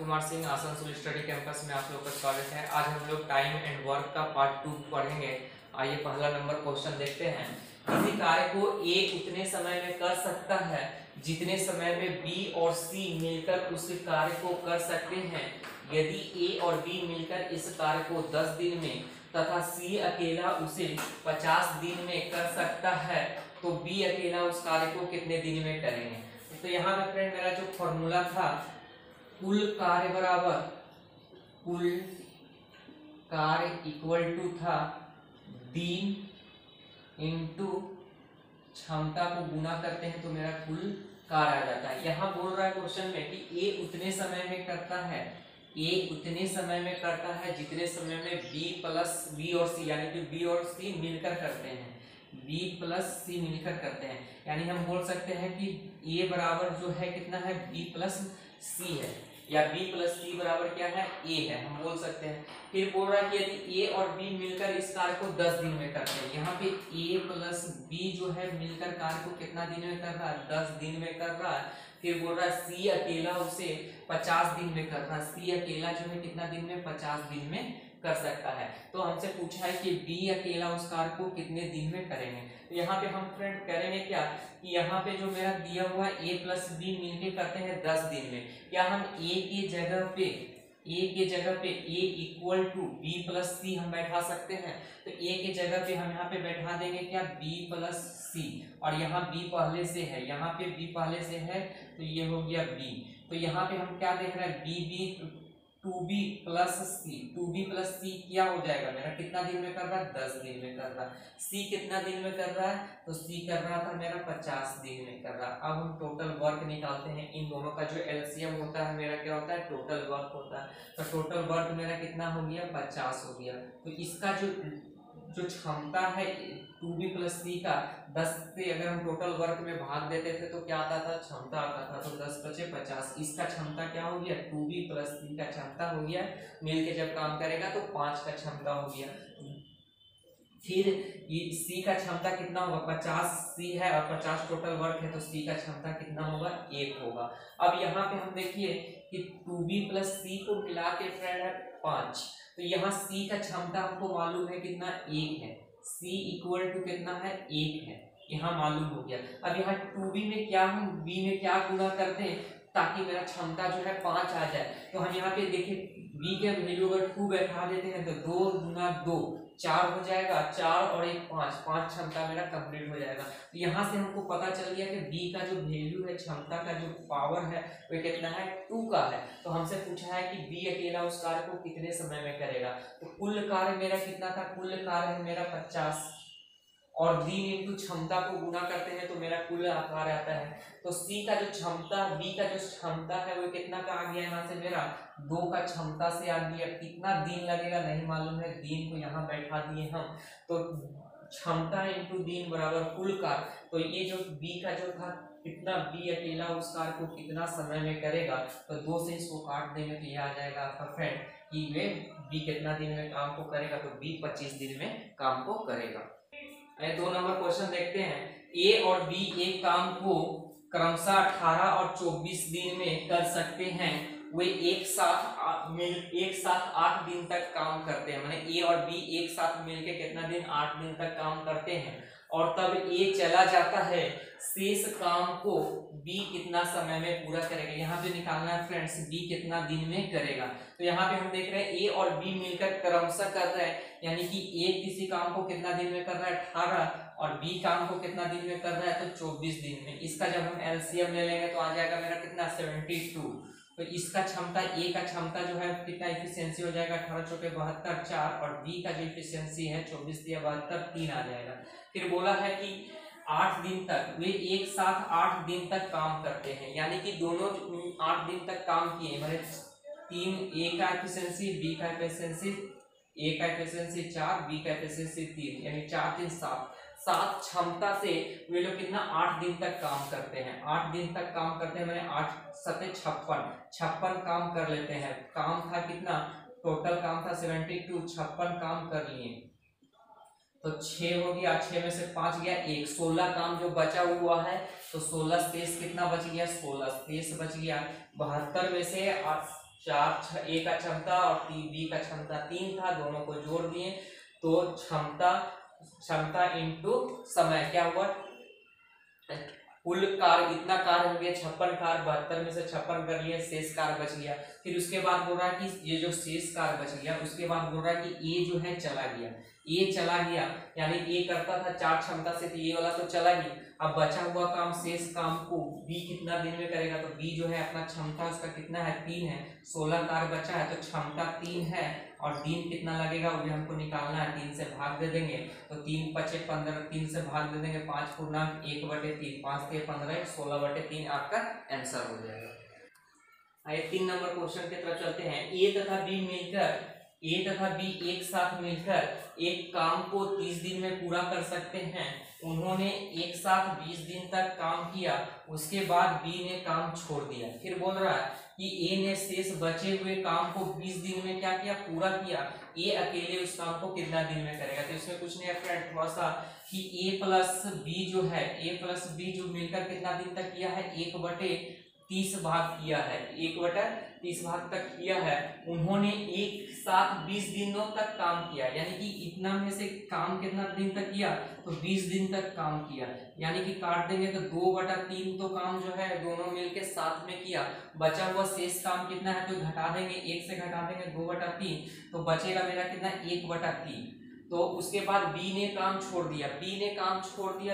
Kumar Singh, Asansol study campus में आप लोग का स्वागत है। आज हम लोग टाइम एंड वर्क का पार्ट 2 पढ़ेंगे। आइए पहला नंबर क्वेश्चन देखते हैं। किसी कार्य को ए उतने समय में कर सकता है जितने समय में बी और सी मिलकर उस कार्य को कर सकते हैं। यदि ए और बी मिलकर इस कार्य को 10 दिन में तथा सी अकेला उसे 50 दिन में कर सकता है तो बी अकेला उस कार्य को कितने दिन में करेंगे। तो यहाँ पे फ्रेंड मेरा जो फॉर्मूला था, कुल कार्य बराबर कुल कार्य इक्वल टू था दिन इंटू क्षमता को गुना करते हैं तो मेरा कुल कार्य आ जाता है। यहाँ बोल रहा है क्वेश्चन में कि ए उतने समय में करता है, ए उतने समय में करता है जितने समय में बी प्लस बी और सी यानी कि बी और सी मिलकर करते हैं, बी प्लस सी मिलकर करते हैं। यानी हम बोल सकते हैं कि ए बराबर जो है कितना है, बी प्लस सी है, या बी प्लस सी बराबर क्या है, ए है, हम बोल सकते हैं। फिर बोल रहा है कि यदि ए और बी मिलकर इस कार्य को 10 दिन में करते हैं। यहाँ पे ए प्लस बी जो है मिलकर कार्य को कितना दिन में कर रहा है, 10 दिन में कर रहा है। फिर बोल रहा है सी अकेला उसे 50 दिन में कर रहा है, सी अकेला जो है कितना दिन में, 50 दिन में कर सकता है। तो हमसे पूछा है कि बी अकेला उस कार्य को कितने दिन में करेंगे। तो यहाँ पे हम फ्रेंड करेंगे क्या कि यहाँ पे जो मेरा दिया हुआ है ए प्लस बी मिलके करते हैं 10 दिन में। क्या हम ए की जगह पे ए इक्वल टू बी प्लस सी हम बैठा सकते हैं। तो ए के जगह पे हम यहाँ पे बैठा देंगे क्या, बी प्लस सी, और यहाँ बी पहले से है, यहाँ पे बी पहले से है तो ये हो गया बी। तो यहाँ पे हम क्या देख रहे हैं, बी बी 2b प्लस सी क्या हो जाएगा मेरा, कितना दिन में कर रहा है, 10 दिन में कर रहा है। सी कितना दिन में कर रहा है, तो सी कर रहा था मेरा 50 दिन में कर रहा है। अब हम टोटल वर्क निकालते हैं। इन दोनों का जो एलसीएम होता है मेरा क्या होता है, टोटल वर्क होता है। तो टोटल वर्क मेरा कितना हो गया, 50 हो गया। तो इसका जो क्षमता है 2b प्लस सी का 10 से अगर हम टोटल वर्क में भाग देते थे तो क्या आता था, क्षमता आता था। तो 10 बचे 50, इसका क्षमता क्या हो गया, 2b प्लस सी का क्षमता हो गया। मिलके जब काम करेगा तो 5 का क्षमता हो गया। फिर ये सी का क्षमता कितना होगा, 50 सी है और 50 टोटल वर्क है तो सी का क्षमता कितना होगा, 1 होगा। अब यहाँ पे हम देखिए कि 2b प्लस सी को मिला के फ्रेंड है 5, तो यहाँ सी का क्षमता हमको मालूम है कितना, 1 है। C इक्वल टू कितना है, 1 है, यहाँ मालूम हो गया। अब यहाँ 2b में क्या, हम b में क्या गुना करते हैं ताकि मेरा क्षमता जो है 5 आ जाए। तो हम यहाँ पे देखिए b के वैल्यू अगर 2 बैठा देते हैं तो 2 गुना 2 4 हो जाएगा, 4 और 1 5 क्षमता मेरा कंप्लीट हो जाएगा। तो यहाँ से हमको पता चल गया कि b का जो वैल्यू है, क्षमता का जो पावर है वो कितना है, 2 का है। तो हमसे पूछा है कि b अकेला उस कार्य को कितने समय में करेगा। तो कुल कार्य मेरा कितना था, कुल कार्य है मेरा 50 और दिन इंटू क्षमता को गुना करते हैं तो मेरा कुल आकार आता है। तो सी का जो क्षमता, बी का जो क्षमता है वो कितना का आ गया, यहाँ से मेरा 2 का क्षमता से आ गया। कितना दिन लगेगा नहीं मालूम है, दिन को यहाँ बैठा दिए हम। तो क्षमता इंटू दिन बराबर कुल कार्य। तो ये जो बी का जो था कितना, बी अकेला उस कार्य को कितना समय में करेगा, तो 2 से इसको काट देंगे तो ये आ जाएगा आपका फ्रेंड कि वे बी कितना दिन में काम को करेगा, तो बी 25 दिन में काम को करेगा। 2 नंबर क्वेश्चन देखते हैं। ए और बी एक काम को क्रमशः 18 और 24 दिन में कर सकते हैं। वे एक साथ 8 दिन तक काम करते हैं। माने ए और बी एक साथ मिलके कितना दिन, 8 दिन तक काम करते हैं और तब ए चला जाता है। शेष काम को बी कितना समय में पूरा करेगा। यहाँ पे निकालना है फ्रेंड्स, बी कितना दिन में करेगा। तो यहाँ पे हम देख रहे हैं ए और बी मिलकर क्रमशः कर रहे हैं, यानी कि ए किसी काम को कितना दिन में कर रहा है, 18, और बी काम को कितना दिन में कर रहा है, तो 24 दिन में। इसका जब हम एलसीएम ले लेंगे तो आ जाएगा मेरा कितना, 72। तो इसका क्षमता, ए का क्षमता जो है कितना इफिशियंसी हो जाएगा, 18 चौके 72 4, और बी का जो इफिशियंसी है 24 दिया 72 3 आ जाएगा। फिर बोला है कि 8 दिन तक वे एक साथ 8 दिन तक काम करते हैं, यानी कि दोनों 8 दिन तक काम किए। मतलब 3, ए का एफिशिएंसी, बी का एफिशिएंसी, ए का एफिशिएंसी 4, बी का एफिशिएंसी 3, यानी 4 3 7 क्षमता से वे लोग कितना 8 दिन तक काम करते हैं। 8 दिन तक काम करते हैं, मैंने 8 7 56 काम कर लेते हैं। काम था कितना, टोटल काम था 72, 56 काम कर लिए तो 6 हो गया, 6 में से 5 गया 1, 16 काम जो बचा हुआ है तो 16 शेष कितना बच गया, 16 शेष बच गया। 72 में से ए का क्षमता और बी का क्षमता 3 था, दोनों को जोड़ दिए तो क्षमता इंटू समय क्या हुआ, कुल कार्य इतना कार्य हो गया 56 कार्य, 72 में से 56 कर लिया, शेष कार्य बच गया। फिर उसके बाद बोल रहा है कि ये जो शेष कार्य बच गया उसके बाद बोल रहा है कि ए जो है चला गया, ए चला गया यानी ए करता था 4 क्षमता से, तो ये वाला तो चला गया। अब बचा हुआ काम शेष काम को बी कितना दिन में करेगा, तो बी जो है अपना क्षमता उसका कितना है 3 है, 16 कार्य बचा है तो क्षमता 3 है और दिन कितना लगेगा वो भी हमको निकालना है, 3 से भाग दे देंगे तो 3 पचे 15, 3 से भाग दे देंगे 5 पूर्णांक 1/3, 5 के 15, 16/3 आपका आंसर हो जाएगा। आइए 3 नंबर क्वेश्चन की तरफ चलते हैं। ए तथा बी एक साथ मिलकर एक काम को 30 दिन में पूरा कर सकते हैं। उन्होंने एक साथ 20 दिन तक काम किया, उसके बाद बी ने काम छोड़ दिया। फिर बोल रहा है कि ए ने शेष बचे हुए काम को 20 दिन में क्या किया, पूरा किया। ए अकेले उस काम को कितना दिन में करेगा, तो इसमें कुछ नहीं फ्रेंड, थोड़ा सा कि ए प्लस बी जो मिलकर कितना दिन तक किया है, 1/30 भाग किया है, 1/30 भाग तक किया है। उन्होंने एक साथ 20 दिनों तक काम किया, यानी कि इतना में से काम कितना दिन तक किया, तो 20 दिन तक काम किया, यानी कि काट देंगे तो 2/3 तो काम जो है दोनों मिलके साथ में किया। बचा हुआ शेष काम कितना है, तो घटा देंगे, 1 से घटा देंगे 2/3, तो बचेगा मेरा कितना 1/3। तो उसके बाद बी ने काम छोड़ दिया,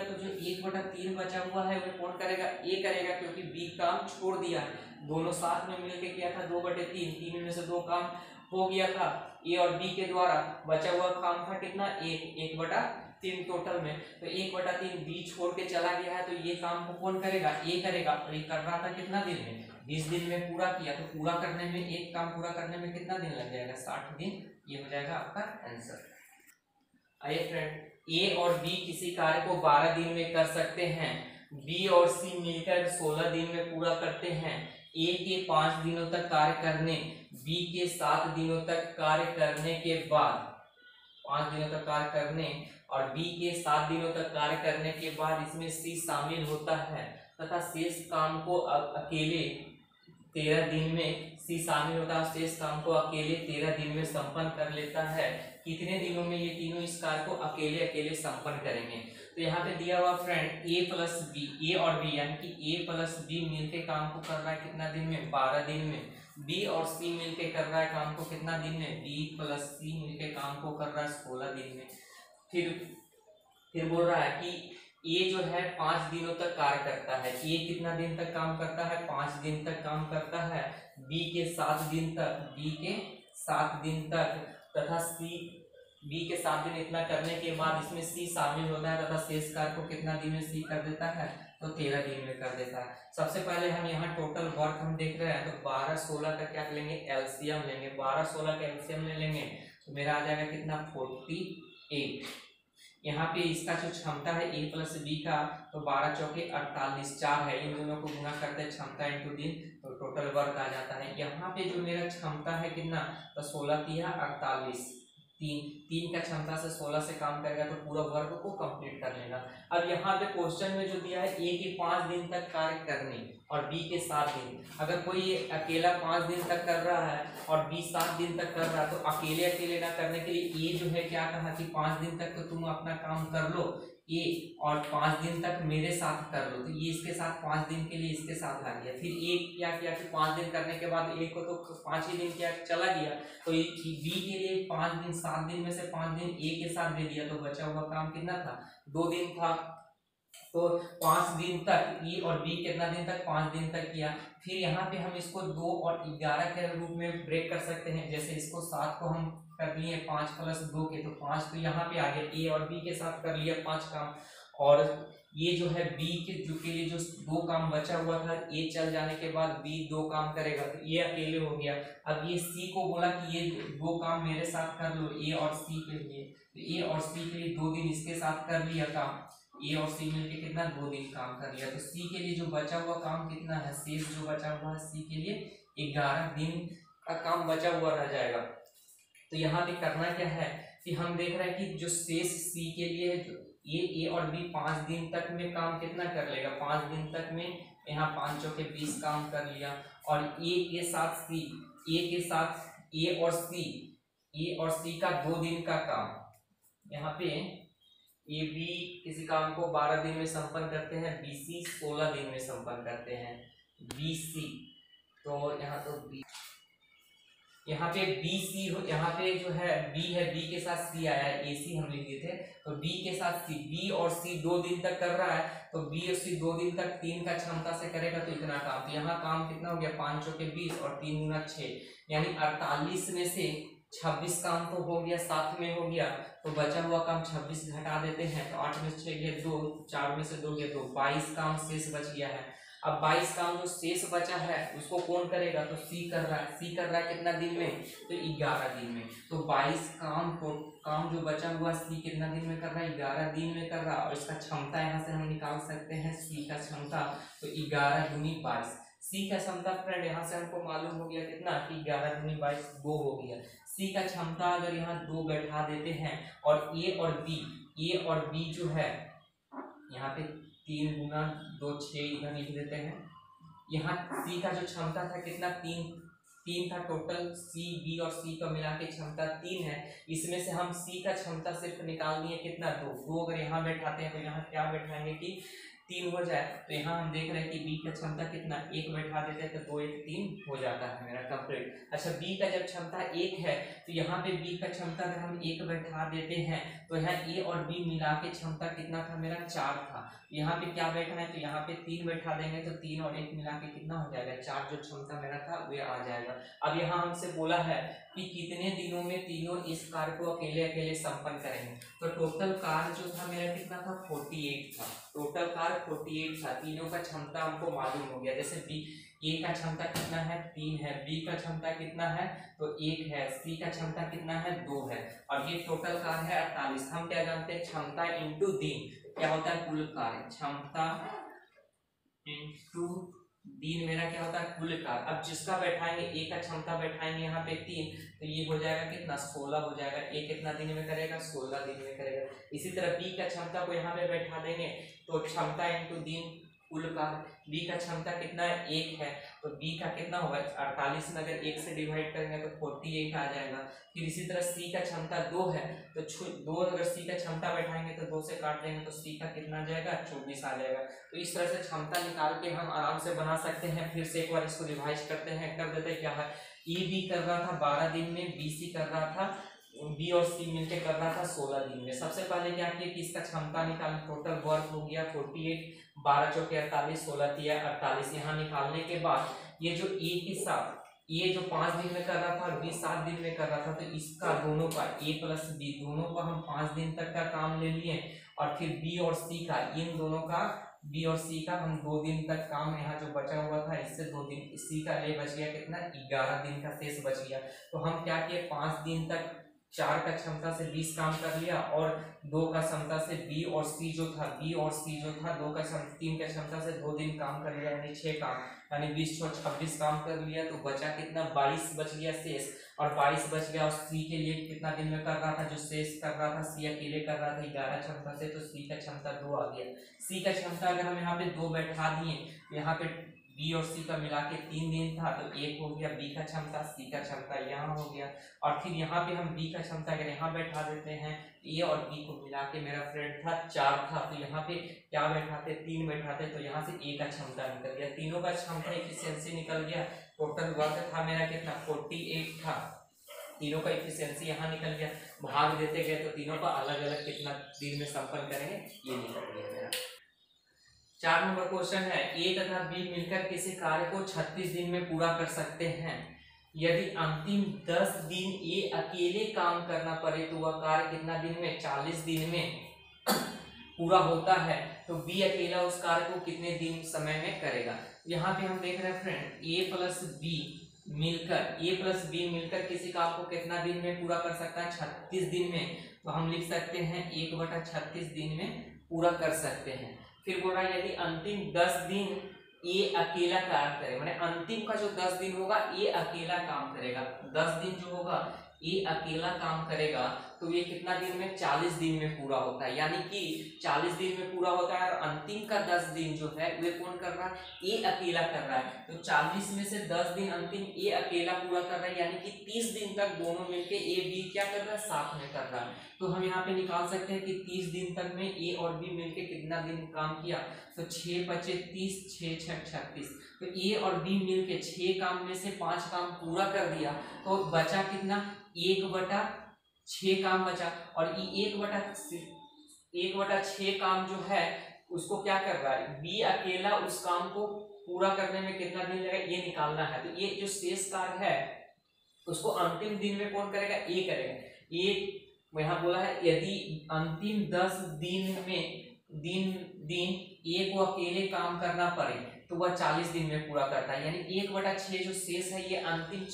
तो जो 1/3 बचा हुआ है वो कौन करेगा, ए करेगा, क्योंकि बी काम छोड़ दिया है। दोनों साथ में मिलके किया था 2/3, 3 में से 2 काम हो गया था ए और बी के द्वारा। बचा हुआ काम था कितना 1/3 टोटल में, तो 1/3 बी छोड़ के चला गया है, तो ये काम को कौन करेगा, ए करेगा। और ये कर रहा था कितना दिन में, 20 दिन में पूरा किया, तो पूरा करने में एक काम पूरा करने में कितना दिन लग जाएगा, 60 दिन। ये हो जाएगा आपका आंसर। आइए फ्रेंड, ए और बी किसी कार्य को 12 दिन में कर सकते हैं, बी और सी मिलकर 16 दिन में पूरा करते हैं। ए के 5 दिनों तक कार्य करने, बी के 7 दिनों तक कार्य करने के बाद, 5 दिनों तक कार्य करने और बी के 7 दिनों तक कार्य करने के बाद इसमें सी शामिल होता है तथा शेष काम को अकेले 13 दिन में सी शामिल होता है, शेष काम को अकेले 13 दिन में संपन्न कर लेता है। कितने दिनों में ये तीनों इस कार्य को अकेले संपन्न करेंगे, तो यहाँ पे दिया हुआ फ्रेंड ए और बी यानी कि ए प्लस बी मिलके काम को कर रहा है कितना दिन में, 12 दिन में। बी और सी मिलके कर रहा है काम को कितना दिन में, बी प्लस सी मिलके काम को कर रहा है 16 दिन में। फिर बोल रहा है कि ए जो है 5 दिनों तक कार्य करता है, ए कितना दिन तक काम करता है, 5 दिन तक काम करता है। बी के 7 दिन तक तथा बी के 7 दिन इतना करने के बाद इसमें सी शामिल होता है तथा शेष कार्य को कितना दिन में सी कर देता है, तो 13 दिन में कर देता है। सबसे पहले हम यहाँ टोटल वर्क हम देख रहे हैं, तो 12-16 का क्या लेंगे, एलसीएम लेंगे। 12-16 का एलसीएम ले लेंगे तो मेरा आ जाएगा कितना 48। यहाँ पे इसका जो क्षमता है ए प्लस बी का, तो 12 चौके 48, 4 है, इन दोनों को गुना करते हैं क्षमता इंटू दिन, तो टोटल वर्क आ जाता है। यहाँ पे जो मेरा क्षमता है कितना, तो 16 × 48, 3 का क्षमता से 16 से काम करेगा तो पूरा वर्क को कंप्लीट कर लेगा। अब यहाँ पे क्वेश्चन में जो दिया है ए के 5 दिन तक कार्य करने और बी के 7 दिन, अगर कोई अकेला 5 दिन तक कर रहा है और बी 7 दिन तक कर रहा है, तो अकेले ना करने के लिए ए जो है क्या कहा कि 5 दिन तक तो तुम अपना काम कर लो ए, और 5 दिन तक मेरे साथ कर लो, तो ये इसके साथ 5 दिन के लिए इसके साथ आ गया। फिर ए क्या किया कि 5 दिन करने के बाद ए को तो 5 ही दिन क्या चला गया, तो बी के लिए 5 दिन, 7 दिन में से 5 दिन ए के साथ दे दिया, तो बचा हुआ काम कितना था, 2 दिन था। तो 5 दिन तक ई और बी कितना दिन तक, 5 दिन तक किया। फिर यहाँ पे हम इसको 2 और 11 के रूप में ब्रेक कर सकते हैं, जैसे इसको 7 को हम कर लिए 5 + 2 के, तो 5 तो यहाँ पे आ गया, ए और बी के साथ कर लिया 5 काम, और ये जो है बी के लिए जो 2 काम बचा हुआ था, ए चल जाने के बाद बी 2 काम करेगा, तो ये अकेले हो गया। अब ये सी को बोला कि ये 2 काम मेरे साथ कर लो ए और सी के लिए, तो ए और सी के लिए 2 दिन इसके साथ कर लिया काम, ए और सी मिलके कितना 2 दिन काम कर लिया। तो सी के लिए जो बचा हुआ काम कितना है, शेष जो बचा हुआ है सी के लिए 11 दिन का काम बचा हुआ रह जाएगा। तो यहाँ पे करना क्या है कि हम देख रहे हैं कि जो शेष सी के लिए ए और बी 5 दिन तक में काम कितना कर लेगा, 5 दिन तक में यहाँ 5 चौके 20 काम कर लिया, और ए के साथ सी ए के साथ ए और सी का 2 दिन का काम। यहाँ पे ए बी किसी काम को 12 दिन में संपन्न करते हैं, बी सी 16 दिन में संपन्न करते हैं। बी सी तो यहाँ तो बी, यहाँ पे बी सी हो, यहाँ पे जो है बी है, बी के साथ सी आया है, ए सी हम लिख दिए थे, तो बी के साथ सी, बी और सी 2 दिन तक कर रहा है, तो बी और सी 2 दिन तक 3 का क्षमता से करेगा तो इतना काम। तो यहाँ काम कितना हो गया, 5 चौके 20 और 3 गुना 6, यानी 48 में से 26 काम तो हो गया, 7 में हो गया, तो बचा हुआ काम 26 घटा देते हैं, तो 8 में से 6 गया 2, 4 में से 2 गया 2, 22 काम शेष बच गया है। अब 22 काम जो शेष बचा है उसको कौन करेगा, तो सी कर रहा है। सी कर रहा है कितना दिन में, तो 11 दिन में। तो 22 काम को काम जो बचा हुआ सी कितना दिन में कर रहा है, 11 दिन में कर रहा है। और इसका क्षमता यहाँ से हम निकाल सकते हैं, सी का क्षमता, तो 11 दूनी 22। सी का क्षमता फ्रेंड यहाँ से हमको मालूम हो गया कितना, कि 11 दूनी 22 2 हो गया। सी का क्षमता अगर यहाँ 2 बैठा देते हैं, और ए और बी जो है यहाँ पे 3 गुना 2 6 इधर लिख देते हैं। यहाँ सी का जो क्षमता था कितना, 3 था टोटल, सी बी और सी का मिला के क्षमता 3 है। इसमें से हम सी का क्षमता सिर्फ निकाल दिए कितना, 2 अगर यहाँ बैठाते हैं तो यहाँ क्या बैठाएंगे कि 3 हो जाए। तो यहाँ हम देख रहे हैं कि बी का क्षमता कितना, 1 बैठा देते हैं तो 2 1 3 हो जाता है मेरा कंप्लीट। अच्छा, बी का जब क्षमता 1 है तो यहाँ पे बी का क्षमता अगर हम 1 बैठा देते हैं तो यहाँ ए और बी मिला के क्षमता कितना था मेरा, 4 था। यहाँ पे क्या बैठना है, तो यहाँ पे 3 बैठा देंगे तो 3 और 1 मिला के कितना हो जाएगा, 4 जो क्षमता मेरा था वो आ जाएगा। अब यहाँ हमसे बोला है कि कितने दिनों में तीनों इस कार्य को अकेले अकेले संपन्न करेंगे। तो टोटल कार्य जो था मेरा कितना था, 48 था। टोटल कार्य 48 था। तीनों का क्षमता हमको मालूम हो गया। जैसे बी ए का क्षमता कितना है, 3 है, बी का क्षमता कितना है तो 1 है, सी का क्षमता कितना है 2 है, और ये टोटल कार्य है 48। हम क्या जानते हैं, क्षमता इंटू दिन क्या होता है, कुल कार्य। क्षमता इंटू दिन मेरा क्या होता है, कुल कार्य। अब जिसका बैठाएंगे, ए का क्षमता बैठाएंगे यहाँ पे 3, तो ये हो जाएगा कितना, 16 हो जाएगा। ए कितना दिन में करेगा, 16 दिन में करेगा। इसी तरह बी का क्षमता को यहाँ पे बैठा देंगे तो क्षमता इंटू दिन कुल कार्य। बी का क्षमता कितना है, 1 है, तो बी का कितना होगा, 48 में अगर 1 से डिवाइड करेंगे तो 48 आ जाएगा। फिर इसी तरह सी का क्षमता 2 है, तो 2 अगर सी का क्षमता बैठाएंगे तो 2 से काट देंगे तो सी का कितना आ जाएगा, 24 आ जाएगा। तो इस तरह से क्षमता निकाल के हम आराम से बना सकते हैं। फिर से एक बार इसको रिवाइज करते हैं, कर देते हैं। क्या है, ए बी कर रहा था 12 दिन में, बी सी कर रहा था, बी और सी मिलकर कर रहा था 16 दिन में। सबसे पहले क्या किया कि इसका क्षमता निकाल, टोटल वर्क हो गया 48, 12 चौके 48, 16 तिया 48। यहाँ निकालने के बाद ये जो ए के साथ ये जो 5 दिन में कर रहा था और बी 7 दिन में कर रहा था, तो इसका दोनों का ए प्लस बी दोनों का हम 5 दिन तक का काम ले लिए। और फिर बी और सी का, इन दोनों का बी और सी का हम 2 दिन तक काम, यहाँ जो बचा हुआ था इससे 2 दिन, सी का ले बच गया कितना, 11 दिन का शेष बच गया। तो हम क्या किए, 5 दिन तक 4 का क्षमता से 20 काम कर लिया, और 2 का क्षमता से बी और सी जो था 2 का 3 का क्षमता से 2 दिन काम कर लिया, यानी 6 काम, यानी 20 और 26 काम कर लिया। तो बचा कितना, 22 बच गया शेष, और 22 बच गया। और सी के लिए कितना दिन में कर रहा था, जो शेष कर रहा था सी अकेले कर रहा था 11 क्षमता से, तो सी का क्षमता 2 आ गया। सी का क्षमता अगर हम यहाँ पे 2 बैठा दिए, यहाँ पे बी और सी का मिला के 3 दिन था, तो 1 हो गया बी का क्षमता, सी का क्षमता यहाँ हो गया। और फिर यहाँ पे हम बी का क्षमता अगर यहाँ बैठा देते हैं, ए और बी को मिला के मेरा फ्रेंड था 4 था, तो यहाँ पे क्या बैठाते, 3 बैठाते, तो यहाँ से ए का क्षमता निकल गया। तीनों का क्षमता एफिशिएंसी निकल गया। टोटल वर्क था मेरा कितना, 48 था। तीनों का एफिशिएंसी यहाँ निकल गया। भाग देते गए तो तीनों का अलग अलग कितना दिन में संपन्न करेंगे, ये निकल गया मेरा। 4 नंबर क्वेश्चन है, ए तथा बी मिलकर किसी कार्य को 36 दिन में पूरा कर सकते हैं। यदि अंतिम 10 दिन ए अकेले काम करना पड़े तो वह कार्य कितना दिन में, 40 दिन में पूरा होता है। तो बी अकेला उस कार्य को कितने दिन समय में करेगा। यहाँ पे हम देख रहे हैं फ्रेंड, ए प्लस बी मिलकर किसी काम को कितना दिन में पूरा कर सकता है, 36 दिन में। तो हम लिख सकते हैं 1/36 दिन में पूरा कर सकते हैं। फिर बोल रहा है यदि अंतिम 10 दिन ए अकेला काम करे, माने अंतिम का जो 10 दिन होगा ए अकेला काम करेगा, 10 दिन जो होगा ए अकेला काम करेगा, तो ये कितना दिन में 40 दिन में पूरा होता है, यानी कि 40 दिन में पूरा होता है। और अंतिम का 10 दिन जो है वे कौन कर रहा है, ए अकेला कर रहा है। तो 40 में से 10 दिन अंतिम ए अकेला पूरा कर रहा है, यानी कि 30 दिन तक दोनों मिलके ए बी क्या कर रहा है, साथ में कर रहा है। तो हम यहाँ पे निकाल सकते हैं कि 30 दिन तक में ए और बी मिलके कितना दिन काम किया। तो 6 बचे 30, 6 6 36। तो ए और बी मिलके 6 काम में से 5 काम पूरा कर दिया, तो बचा कितना, 1/6 काम बचा। और ये 1/6 काम जो है उसको क्या कर रहा है, बी अकेला उस काम को पूरा करने में कितना दिन लगेगा ये निकालना है। तो ये जो शेष कार्य है उसको अंतिम दिन में कौन करेगा, ए करेगा। ए यहाँ बोला है यदि अंतिम 10 दिन में दिन ए को अकेले काम करना पड़े तो वह 40 दिन में पूरा करता है। यानी 1/6 जो शेष है ये अंतिम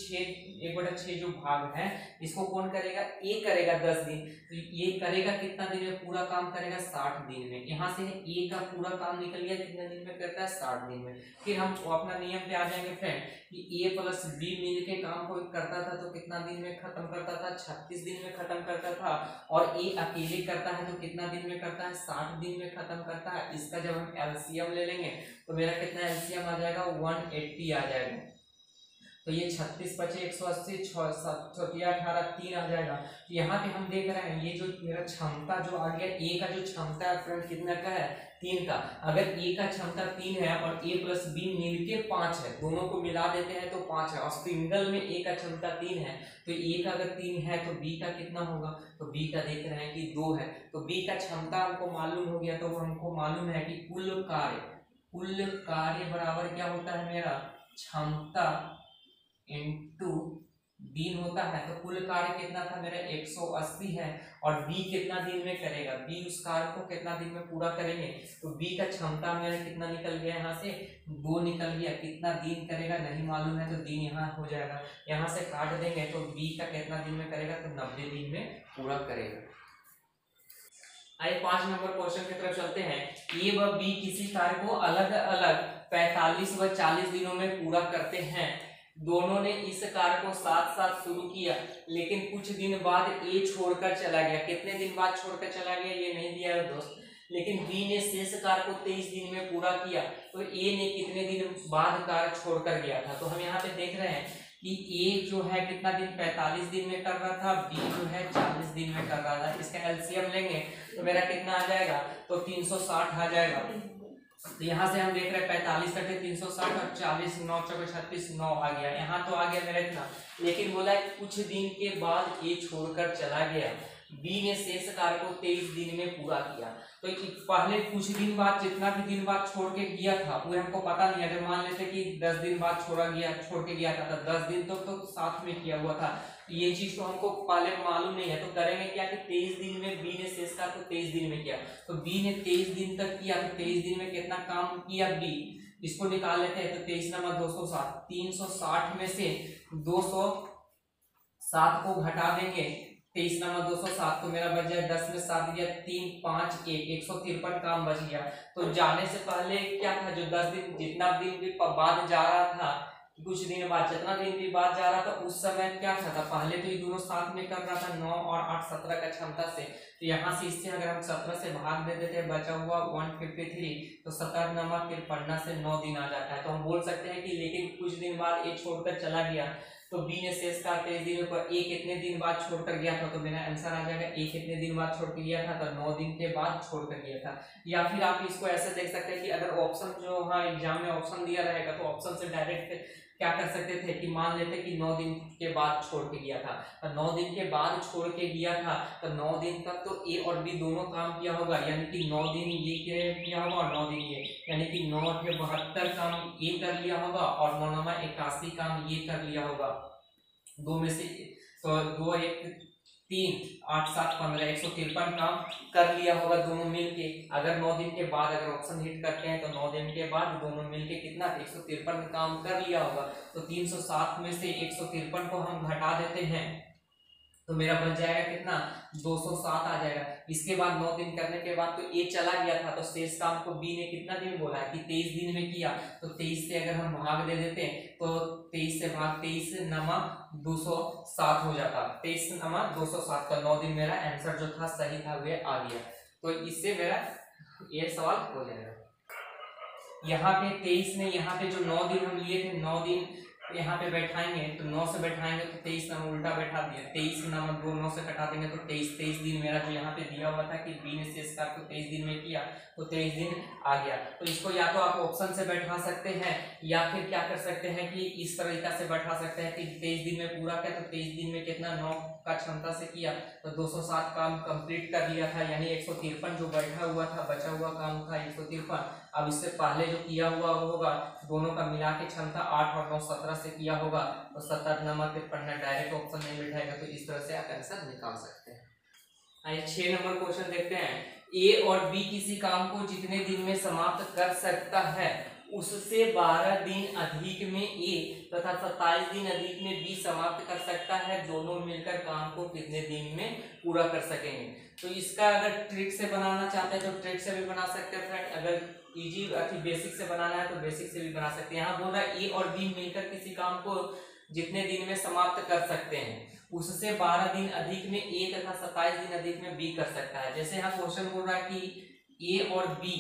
1/6 जो भाग है इसको कौन करेगा, ए करेगा 10 दिन। तो ये करेगा कितना दिन में पूरा काम करेगा, 60 दिन में। यहाँ से ए का पूरा काम निकल गया, कितने दिन में करता है, 60 दिन में। फिर हम अपना नियम पे आ जाएंगे फ्रेंड कि ए प्लस बी मिल के काम को करता था तो कितना दिन में खत्म करता था, 36 दिन में खत्म करता था। और ए अकेले करता है तो कितना दिन में करता है, 60 दिन में खत्म करता है। इसका जब हम एलसीएम ले लेंगे तो मेरा कितना एलसीएम आ जाएगा, 180 आ जाएगा। तो ये 36 बचे 180, 6 7 18 3 आ जाएगा। तो यहाँ पे हम देख रहे हैं ये जो मेरा क्षमता जो आ गया, ए का जो क्षमता है फ्रेंड कितना का है, 3 का। अगर ए का क्षमता 3 है और ए प्लस बी मिलके 5 है, दोनों को मिला देते हैं तो 5 है। और सिंगल में ए का क्षमता 3 है तो ए का अगर 3 है तो बी का कितना होगा, तो बी का देख रहे हैं कि 2 है। तो बी का क्षमता हमको मालूम हो गया। तो हमको मालूम है कि कुल कार्य बराबर क्या होता है, मेरा क्षमता इनटू दिन होता है। तो कुल कार्य कितना था मेरा, 180 है। और बी कितना दिन में करेगा, बी उस कार्य को कितना दिन में पूरा करेंगे। तो बी का क्षमता मेरा कितना निकल गया, यहाँ से 2 निकल गया। कितना दिन करेगा नहीं मालूम है तो दिन यहाँ हो जाएगा, यहाँ से काट देंगे तो बी का कितना दिन में करेगा, तो 90 दिन में पूरा करेगा। आइए 5 नंबर क्वेश्चन की तरफ चलते हैं। ए व बी किसी कार्य को अलग अलग 45 व 40 दिनों में पूरा करते हैं। दोनों ने इस कार्य को साथ साथ शुरू किया, लेकिन कुछ दिन बाद ए छोड़कर चला गया। कितने दिन बाद छोड़कर चला गया ये नहीं दिया है दोस्त, लेकिन बी ने शेष कार्य को 23 दिन में पूरा किया। तो ए ने कितने दिन बाद कार्य छोड़कर गया था। तो हम यहाँ पे देख रहे हैं कि ए जो है कितना दिन, 45 दिन में कर रहा था, बी जो है 40 दिन में कर रहा था। इसका एलसीएम लेंगे तो मेरा कितना आ जाएगा, तो 360 आ जाएगा। तो यहाँ से हम देख रहे हैं 45 कटे 360 और 40 9 चौके 36 9 आ गया। यहाँ तो आ गया मेरा इतना, लेकिन बोला कुछ दिन के बाद ए छोड़कर चला गया। बी ने शेष कार्य को 23 दिन में पूरा किया। तो पहले कुछ दिन बाद, जितना भी दिन बाद छोड़ के गया था वो हमको पता नहीं। अगर मान लेते कि 10 दिन बाद छोड़ के गया था तो 10 दिन तो साथ में किया हुआ था, ये चीज तो हमको पहले मालूम नहीं है। तो करेंगे क्या कि 23 दिन में बी ने शेष कार्य को 23 दिन में किया। तो बी ने 23 दिन तक किया, तो 23 दिन में कितना काम किया बी, इसको निकाल लेते हैं। तो 23 नंबर 260, 360 में से 207 को घटा देंगे। 23 नंबर 207 तो मेरा बच जाए 10 में 7 गया 3 5 1 153 काम बच गया। तो जाने से पहले क्या था, जो 10 दिन जितना दिन भी बाद जा रहा था, कुछ दिन बाद जितना दिन भी बाद जा रहा था उस समय क्या था, पहले तो ये दोनों साथ में कर रहा था 9 और 8 17 का क्षमता से। तो यहाँ से इससे अगर हम 17 से भाग दे देते बचा हुआ 153, तो 17 नंबर फिर पढ़ना से 9 दिन आ जाता है। तो हम बोल सकते हैं कि लेकिन कुछ दिन बाद ए छोड़कर चला गया। तो बी ने शेष कार्य 23 दिनों पर, ए कितने दिन बाद छोड़कर गया था, तो मेरा आंसर आ जाएगा ए कितने दिन बाद छोड़ के गया था, तो 9 दिन के बाद छोड़कर गया था। या फिर आप इसको ऐसे देख सकते हैं कि अगर ऑप्शन जो हाँ एग्जाम में ऑप्शन दिया रहेगा तो ऑप्शन से डायरेक्ट क्या कर सकते थे कि मान लेते कि 9 दिन के बाद छोड़ के गया था। तो 9 दिन के बाद छोड़ के गया था तो 9 दिन तक तो ए और बी दोनों काम किया होगा, यानी कि 9 दिन ये किया होगा और 9 दिन ये, यानी कि 9 के 72 काम ये कर लिया होगा और 9 9 81 काम ये कर लिया होगा। 2 में से तो 2 1 3 8 7 15 153 काम कर लिया होगा दोनों मिलके। अगर 9 दिन के बाद अगर ऑप्शन हिट करते हैं तो 9 दिन के बाद दोनों मिलके कितना 153 काम कर लिया होगा। तो 307 में से 153 को हम घटा देते हैं तो मेरा बच जाएगा कितना 207 आ जाएगा। इसके बाद 9 दिन करने के बाद तो ए चला गया था, तो शेष काम को बी ने कितना दिन बोला है कि 23 दिन में किया, तो 23 से अगर हम भाग दे देते तो 23 से भाग 23 नमा 207 हो जाता। 23 नमा 207 का 9 दिन मेरा आंसर जो था सही था वे आ गया। तो इससे मेरा ये सवाल हो जाएगा। यहाँ पे 23 ने यहाँ पे जो 9 दिन हम लिए थे 9 दिन यहाँ पे बैठाएंगे तो 9 से बैठाएंगे तो 23 नाम उल्टा बैठा दिया, 23 नाम 2 9 से कटा देंगे तो 23 दिन मेरा जो यहाँ पे दिया हुआ था कि बी ने शेष कार्य को 23 दिन में किया तो 23 दिन आ गया। तो इसको या तो आप ऑप्शन से बैठा सकते हैं या फिर क्या कर सकते हैं कि इस तरीका से बैठा सकते हैं कि 23 दिन में पूरा किया तो 23 दिन में कितना 9 का क्षमता से किया तो 207 काम कंप्लीट कर लिया था, यानी 153 जो बैठा हुआ था बचा हुआ काम था 153। अब इससे पहले जो किया हुआ होगा दोनों का मिला के क्षमता 8 और 9 17 से किया होगा तो 17 नंबर पे पढ़ना डायरेक्ट ऑप्शन नहीं बैठाएगा, तो इस तरह से आप आंसर निकाल सकते हैं। आइए 6 नंबर क्वेश्चन देखते हैं। ए और बी किसी काम को जितने दिन में समाप्त कर सकता है उससे 12 दिन अधिक में ए तथा 27 दिन अधिक में बी समाप्त कर सकता है, दोनों मिलकर काम को कितने दिन में पूरा कर सकेंगे। तो इसका अगर ट्रिक से बनाना चाहते हैं तो ट्रिक से भी बना सकते हैं फ्रेंड, अगर इजी बेसिक से बनाना है तो बेसिक से भी बना सकते हैं। यहाँ बोल रहा है ए और बी मिलकर किसी काम को जितने दिन में समाप्त कर सकते हैं उससे 12 दिन अधिक में ए तथा 27 दिन अधिक में बी कर सकता है। जैसे यहाँ क्वेश्चन बोल रहा है कि ए और बी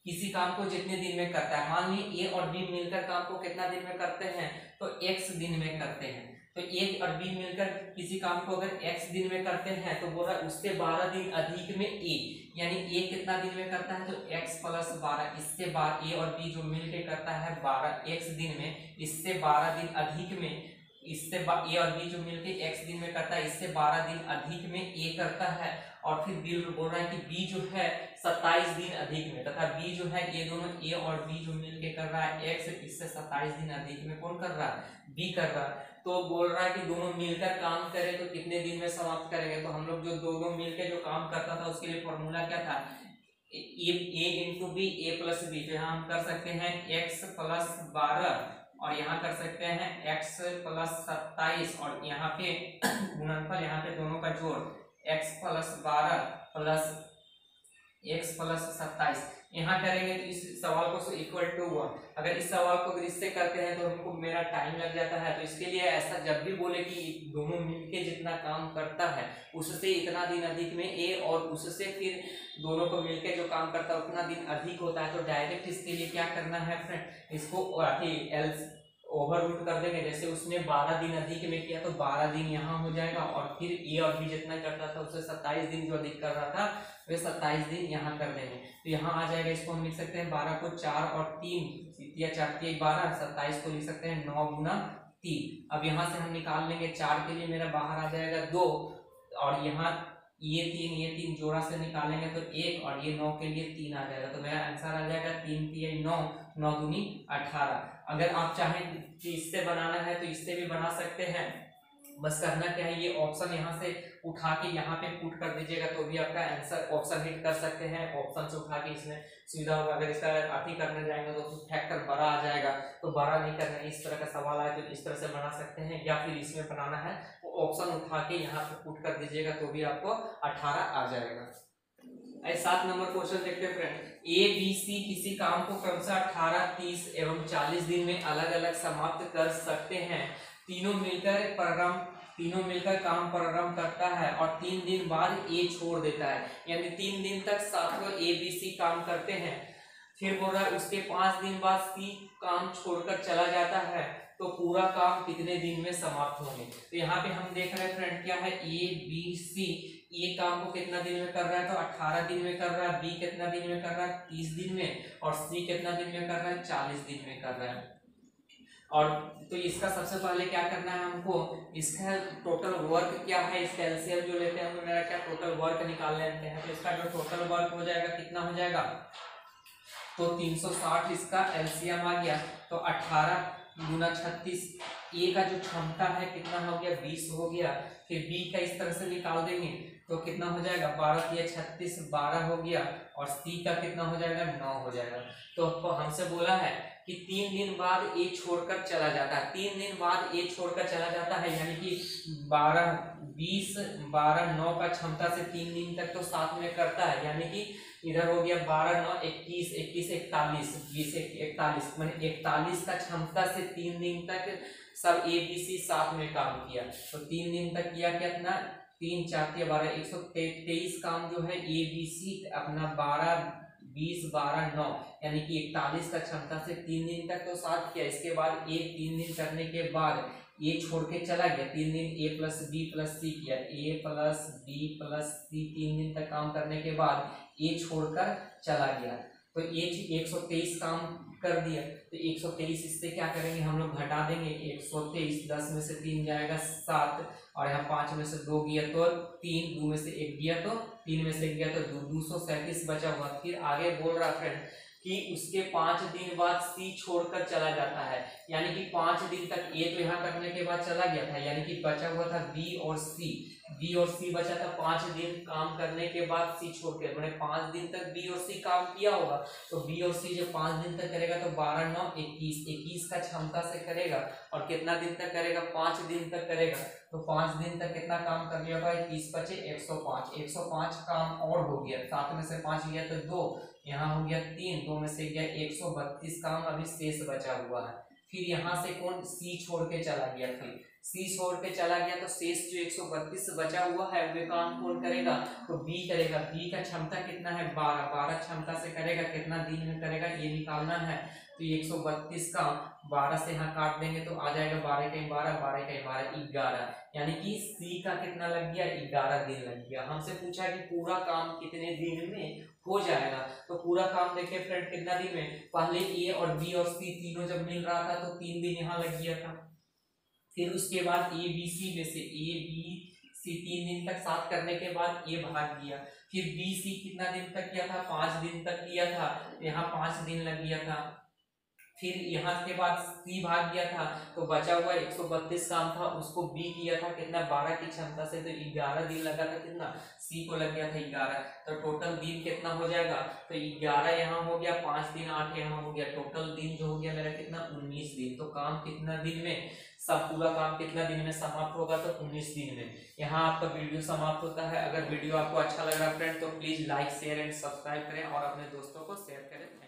किसी काम को जितने दिन में करता है, मान ली ए और बी मिलकर काम को कितना दिन में करते हैं तो x दिन में करते हैं। तो ए और बी मिलकर किसी काम को अगर x दिन में करते हैं तो बोल रहा है उससे 12 दिन अधिक में ए, यानी ए कितना दिन में करता है तो x प्लस 12, इससे ए और बी जो मिलकर करता है 12 x दिन में, इससे 12 दिन अधिक में, इससे ए और बी जो मिलकर x दिन में करता है इससे 12 दिन अधिक में ए करता है। और फिर बी बोल रहा है कि बी जो है 27 दिन अधिक में, तथा बी जो है ये दोनों ए और बी जो मिलके कर रहा है x, इससे 27 दिन अधिक में कौन कर रहा है बी कर रहा है। तो बोल रहा है कि दोनों मिलकर काम करें तो कितने दिन में समाप्त करेंगे। तो हम लोग जो दोनों मिलकर जो काम करता था उसके लिए फॉर्मूला क्या था ए इंटू बी ए प्लस बी। तो यहाँ हम कर सकते हैं x प्लस 12 और यहाँ कर सकते हैं x प्लस 27 और यहाँ पे गुणनफल यहाँ पे दोनों का जोड़ x plus 12 plus x plus 27 यहाँ करेंगे तो इस सवाल को इक्वल टू 1। अगर इस सवाल को अगर इससे करते हैं तो हमको मेरा टाइम लग जाता है। तो इसके लिए ऐसा जब भी बोले कि दोनों मिलके जितना काम करता है उससे इतना दिन अधिक में ए और उससे फिर दोनों को मिलके जो काम करता है उतना दिन अधिक होता है, तो डायरेक्ट इसके लिए क्या करना है फ्रेंड, इसको ओवर रूट कर देंगे। जैसे उसने 12 दिन अधिक में किया तो 12 दिन यहाँ हो जाएगा और फिर ए और बी जितना करता था उससे 27 दिन जो अधिक कर रहा था वे 27 दिन यहाँ कर देंगे। तो यहाँ आ जाएगा, इसको हम लिख सकते हैं 12 को 4 और 3 या 4 3 12, 27 को लिख सकते हैं 9 गुना 3। अब यहाँ से हम निकाल लेंगे 4 के लिए मेरा बाहर आ जाएगा 2 और यहाँ ये 3 जोड़ा से निकालेंगे तो 1 और ये 9 के लिए 3 आ जाएगा। तो मेरा आंसर आ जाएगा 3 3 9 9 दूनी 18। अगर आप चाहें कि इससे बनाना है तो इससे भी बना सकते हैं, बस करना क्या है ये ऑप्शन यहाँ से उठा के यहाँ पे पुट कर दीजिएगा तो भी आपका आंसर ऑप्शन हिट कर सकते हैं। ऑप्शन से उठा के इसमें सुविधा होगा। अगर इसका अति करने जाएंगे तो फैक्टर बड़ा आ जाएगा, तो बड़ा नहीं करना, इस तरह का सवाल आए तो इस तरह से बना सकते हैं या फिर इसमें बनाना है तो ऑप्शन उठा के यहाँ पे पुट कर दीजिएगा तो भी आपको 18 आ जाएगा। 7 नंबर क्वेश्चन देखते हैं फ्रेंड। ए बी सी किसी काम को क्रमशः 18 30 एवं 40 दिन में अलग अलग समाप्त कर सकते हैं। तीनों मिलकर काम प्रारंभ करता है और 3 दिन बाद ए छोड़ देता है, यानी 3 दिन तक साथ में ए बी सी काम करते हैं। फिर बोल रहा है उसके 5 दिन बाद सी काम छोड़कर चला जाता है, तो पूरा काम कितने दिन में समाप्त होंगे। तो यहाँ पे हम देख रहे हैं फ्रेंड क्या है, ए बी सी ये काम को कितना दिन में कर रहा है तो 18 दिन में कर रहा है, बी कितना दिन में कर रहा है 30 दिन में और सी कितना दिन में कर रहा है 40 दिन में कर रहा है। और तो इसका सबसे पहले क्या करना है हमको, इसका टोटल वर्क क्या है, इसका एलसीएम जो लेते हैं तो मेरा क्या टोटल वर्क निकाल लेते हैं। तो इसका जो टोटल वर्क हो जाएगा कितना हो जाएगा तो 360 इसका एलसीएम आ गया। तो 18 गुना 36, ए का जो क्षमता है कितना हो गया 20 हो गया। फिर बी का इस तरह से निकाल देंगे तो कितना हो जाएगा 12 या 36 12 हो गया और सी का कितना हो जाएगा 9 हो जाएगा। तो हमसे बोला है कि 3 दिन बाद ए छोड़कर चला जाता है, 3 दिन बाद ए छोड़कर चला जाता है, यानी कि 12 20 12 9 का क्षमता से 3 दिन तक तो साथ में करता है, यानी कि इधर हो गया 12 9 21 21 41 20 41 मैंने 41 का क्षमता से 3 दिन तक सब ए बी सी साथ में काम किया। तो 3 दिन तक किया कितना 3 4 12 123 काम जो है ए बी सी अपना 12 20 12 9 यानी कि 41 का क्षमता से 3 दिन तक तो साथ किया। इसके बाद ए 3 दिन करने के बाद ए छोड़ के चला गया, 3 दिन ए प्लस बी प्लस सी किया, ए प्लस बी प्लस सी 3 दिन तक काम करने के बाद ए छोड़कर चला गया। तो ए 123 काम कर दिया, तो 123 इससे क्या करेंगे हम लोग घटा देंगे, 123 10 में से 3 जाएगा 7 और यहाँ 5 में से 2 गया तो 3, 2 में से 1 गया तो 3 में से 1 गया तो 237 बचा हुआ। फिर आगे बोल रहा फ्रेंड कि उसके 5 दिन बाद सी छोड़कर चला जाता है, यानी कि 5 दिन तक ए तो यहाँ करने के बाद चला गया था, यानी कि बचा हुआ था बी और सी बचा था। 5 दिन काम करने के बाद सी छोड़ के मैंने 5 दिन तक बी और सी काम किया होगा, तो बी और सी जब 5 दिन तक करेगा तो 12 9 21 का क्षमता से करेगा और कितना दिन तक करेगा 5 दिन तक करेगा। तो 5 दिन तक कितना काम कर लिया होगा 21 बचे 105 काम और हो गया, 7 में से 5 गया तो 2, यहाँ हो गया 3, 2 में से गया 132 काम अभी शेष बचा हुआ है। फिर यहाँ से कौन सी छोड़ के चला गया, फिर सी छोड़ के चला गया तो शेष जो 132 बचा हुआ है वे काम कौन करेगा तो बी करेगा। बी का क्षमता कितना है 12 क्षमता से करेगा, कितना दिन में करेगा ये निकालना है। तो 132 का 12 से यहाँ काट देंगे तो आ जाएगा 12 के 12 11, यानी कि सी का कितना लग गया 11 दिन लग गया। हमसे पूछा कि पूरा काम कितने दिन में हो जाएगा, तो पूरा काम देखिए फ्रेंड कितना दिन में, पहले ए और बी और सी तीनों जब मिल रहा था तो 3 दिन यहाँ लग गया था। फिर उसके बाद ए बी सी में से ए बी सी 3 दिन तक साथ करने के बाद ए भाग गया। फिर बी सी कितना दिन तक किया था 5 दिन तक किया था, यहाँ 5 दिन लग गया था। फिर यहाँ के बाद सी भाग गया था तो बचा हुआ 132 काम था, उसको बी किया था कितना 12 की क्षमता से, तो 11 दिन लगा था, कितना सी को लग गया था 11। तो टोटल दिन कितना हो जाएगा तो 11 यहाँ हो गया, 5 दिन 8 यहाँ हो गया, टोटल दिन जो हो गया मेरा कितना 19 दिन। तो काम कितना दिन में सब पूरा काम कितना दिन में समाप्त होगा तो 19 दिन में। यहाँ आपका वीडियो समाप्त होता है। अगर वीडियो आपको अच्छा लग रहा है फ्रेंड तो please like share and subscribe करें और अपने दोस्तों को शेयर करें।